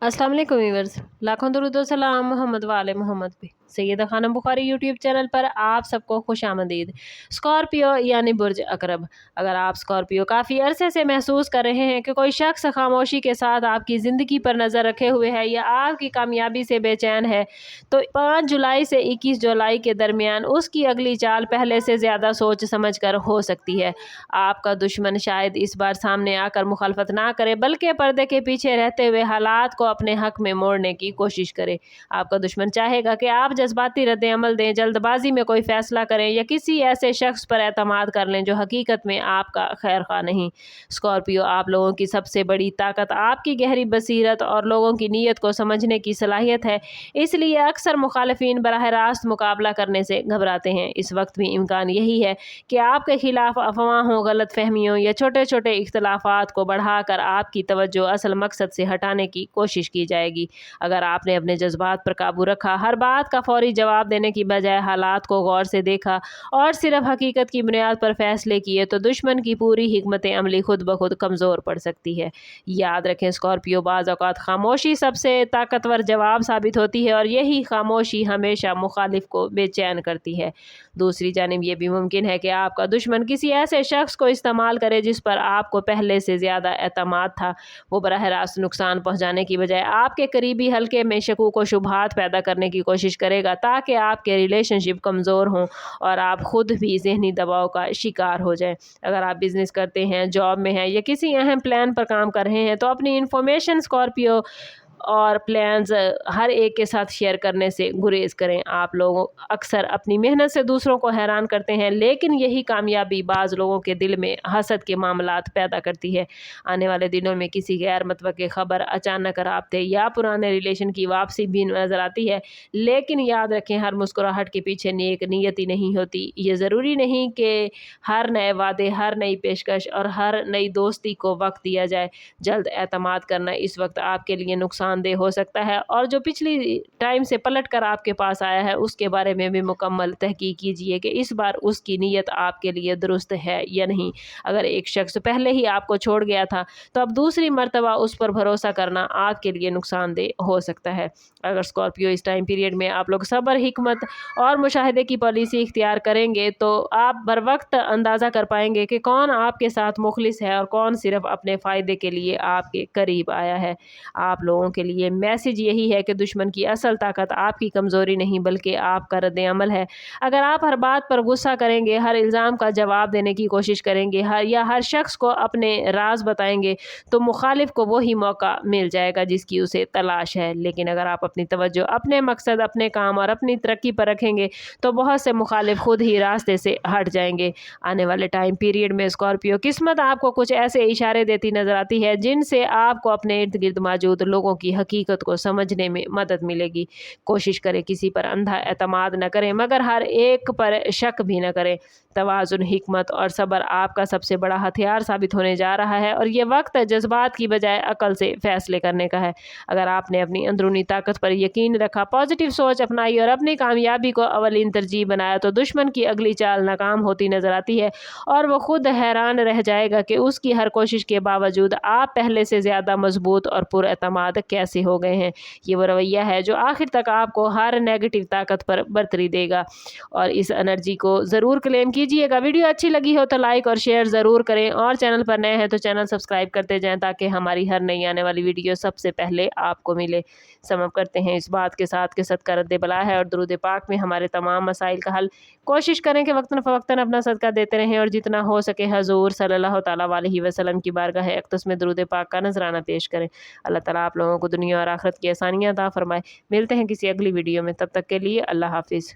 अस्सलाम वालेकुम व्यूअर्स, लाखों दरूद व सलाम मोहम्मद वाले मोहम्मद पे। सैयदा खानम बुखारी यूट्यूब चैनल पर आप सबको खुश आमदीद। स्कॉर्पियो यानी बुर्ज अकरब। अगर आप स्कॉर्पियो काफ़ी अरसे से महसूस कर रहे हैं कि कोई शख्स खामोशी के साथ आपकी ज़िंदगी पर नज़र रखे हुए है या आपकी कामयाबी से बेचैन है, तो 5 जुलाई से 21 जुलाई के दरमियान उसकी अगली चाल पहले से ज़्यादा सोच समझ कर हो सकती है। आपका दुश्मन शायद इस बार सामने आकर मुखालफत ना करे, बल्कि पर्दे के पीछे रहते हुए हालात को अपने हक में मोड़ने की कोशिश करे। आपका दुश्मन चाहेगा कि आप जज्बाती रद्द-ए-अमल दें, जल्दबाजी में कोई फैसला करें या किसी ऐसे शख्स पर एतमाद कर लें जो हकीकत में आपका खैर-ख्वाह नहीं। स्कॉर्पियो, आप लोगों की सबसे बड़ी ताकत आपकी गहरी बसीरत और लोगों की नीयत को समझने की सलाहियत है। इसलिए अक्सर मुखालिफिन बराह रास्त मुकाबला करने से घबराते हैं। इस वक्त भी इम्कान यही है कि आपके खिलाफ अफवाहों, गलत फहमियों या छोटे छोटे इख्तलाफात को बढ़ाकर आपकी तवज्जो असल मकसद से हटाने की कोशिश की जाएगी। अगर आपने अपने जज्बात पर काबू रखा, हर बात का फौरी जवाब देने की बजाय हालात को गौर से देखा और सिर्फ हकीकत की बुनियाद पर फैसले किए, तो दुश्मन की पूरी हिकमत अमली खुद ब खुद कमज़ोर पड़ सकती है। याद रखें, स्कॉर्पियो बाज़ औक़ात खामोशी सबसे ताकतवर जवाब साबित होती है और यही खामोशी हमेशा मुखालिफ को बेचैन करती है। दूसरी जानिब ये भी मुमकिन है कि आपका दुश्मन किसी ऐसे शख्स को इस्तेमाल करे जिस पर आपको पहले से ज़्यादा एतमाद था। वो बराह रास्त नुकसान पहुँचाने की बजाय आपके करीबी हल्के में शकूक व शुबहात पैदा करने की कोशिश करेगा, ताकि आपके रिलेशनशिप कमज़ोर हों और आप खुद भी ज़हनी दबाव का शिकार हो जाएं। अगर आप बिज़नेस करते हैं, जॉब में हैं या किसी अहम प्लान पर काम कर रहे हैं, तो अपनी इन्फॉर्मेशन स्कॉर्पियो और प्लान्स हर एक के साथ शेयर करने से गुरेज करें। आप लोग अक्सर अपनी मेहनत से दूसरों को हैरान करते हैं, लेकिन यही कामयाबी बाज़ लोगों के दिल में हसद के मामलात पैदा करती है। आने वाले दिनों में किसी गैर मुतवक्की खबर, अचानक राब्ते या पुराने रिलेशन की वापसी भी नज़र आती है। लेकिन याद रखें, हर मुस्कुराहट के पीछे नेक नीयत ही नहीं होती। ये ज़रूरी नहीं कि हर नए वादे, हर नई पेशकश और हर नई दोस्ती को वक्त दिया जाए। जल्द एतमाद करना इस वक्त आपके लिए नुकसानदेह हो सकता है, और जो पिछली टाइम से पलट कर आपके पास आया है उसके बारे में भी मुकम्मल तहकीक कीजिए कि इस बार उसकी नीयत आपके लिए दुरुस्त है या नहीं। अगर एक शख्स पहले ही आपको छोड़ गया था, तो अब दूसरी मर्तबा उस पर भरोसा करना आपके लिए नुकसानदेह हो सकता है। अगर स्कॉर्पियो, इस टाइम पीरियड में आप लोग सब्र, हिकमत और मुशाहिदे की पॉलिसी इख्तियार करेंगे, तो आप बर वक्त अंदाज़ा कर पाएंगे कि कौन आपके साथ मुखलिस है और कौन सिर्फ अपने फ़ायदे के लिए आपके करीब आया है। आप लोगों के लिए मैसेज यही है कि दुश्मन की असल ताकत आपकी कमज़ोरी नहीं, बल्कि आपका रद्द-ए-अमल है। अगर आप हर बात पर गुस्सा करेंगे, हर इल्ज़ाम का जवाब देने की कोशिश करेंगे, हर शख्स को अपने राज बताएंगे, तो मुखालिफ को वही मौका मिल जाएगा जिसकी उसे तलाश है। लेकिन अगर आप अपनी तवज्जो अपने मकसद, अपने काम और अपनी तरक्की पर रखेंगे, तो बहुत से मुखालिफ खुद ही रास्ते से हट जाएंगे। आने वाले टाइम पीरियड में स्कॉर्पियो, किस्मत आपको कुछ ऐसे इशारे देती नजर आती है जिनसे आपको अपने इर्द गिर्द मौजूद लोगों की हकीकत को समझने में मदद मिलेगी। कोशिश करें किसी पर अंधा एतमाद न करें, मगर हर एक पर शक भी न करें। तवाज़ुन, हिकमत और सब्र आपका सबसे बड़ा हथियार साबित होने जा रहा है, और ये वक्त जज्बात की बजाय अकल से फैसले करने का है। अगर आपने अपनी अंदरूनी ताकत पर यकीन रखा, पॉजिटिव सोच अपनाई और अपनी कामयाबी को अवलीन तरजीह बनाया, तो दुश्मन की अगली चाल नाकाम होती नजर आती है और वो खुद हैरान रह जाएगा कि उसकी हर कोशिश के बावजूद आप पहले से ज़्यादा मजबूत और पुरएतमाद कैसे हो गए हैं। ये वो रवैया है जो आखिर तक आपको हर नेगेटिव ताकत पर बरतरी देगा, और इस एनर्जी को ज़रूर क्लेम कीजिएगा। वीडियो अच्छी लगी हो तो लाइक और शेयर ज़रूर करें, और चैनल पर नए हैं तो चैनल सब्सक्राइब करते जाएं, ताकि हमारी हर नई आने वाली वीडियो सबसे पहले आपको मिले। समझ करते हैं इस बात के साथ कि सदका रद्द बला है और दुरूद पाक में हमारे तमाम मसाइल का हल। कोशिश करें कि वक्तन फ़वक्तन अपना सदका देते रहें, और जितना हो सके हजूर सल्लल्लाहु तआला अलैहि वसल्लम की बारगाह अक़दस में दुरूद पाक का नजराना पेश करें। अल्लाह ताला आप लोगों को दुनिया और आखिरत की आसानियाँ अता फरमाए। मिलते हैं किसी अगली वीडियो में, तब तक के लिए अल्लाह हाफिज़।